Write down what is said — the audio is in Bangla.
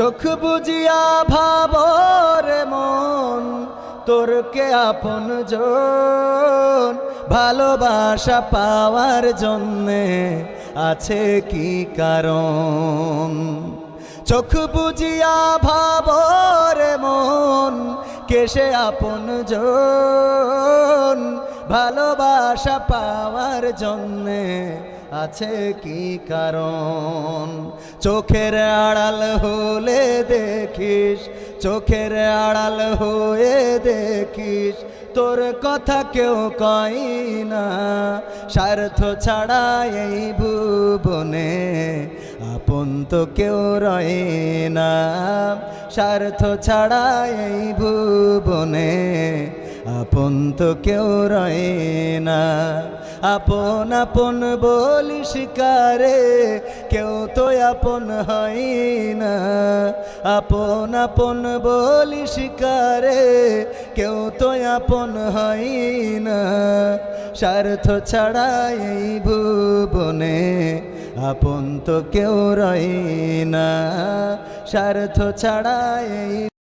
চোখ বুজিয়া ভাবর মন তোর কে আপন জন, ভালোবাসা পাওয়ার জন্যে আছে কি কারণ? চোখ বুজিয়া ভাবর মন কেসে আপন জন, ভালোবাসা পাওয়ার জন্যে আছে কি কারণ? চোখের আড়াল হলে দেখিস, চোখের আড়াল হয়ে দেখিস তোর কথা কেউ কয় না। স্বার্থ ছাড়া এই ভুবনে আপন তো কেউ রয় না। স্বার্থ ছাড়া এই ভুবনে আপন তো কেউ রয় না। আপন আপন বলি শিকারে কেউ তো আপন হয় না। আপন আপন বলি শিকারে কেউ তো আপন হয় না। স্বার্থ ছাড়া এই ভুবনে আপন তো কেউ রয় না। স্বার্থ ছাড়া এই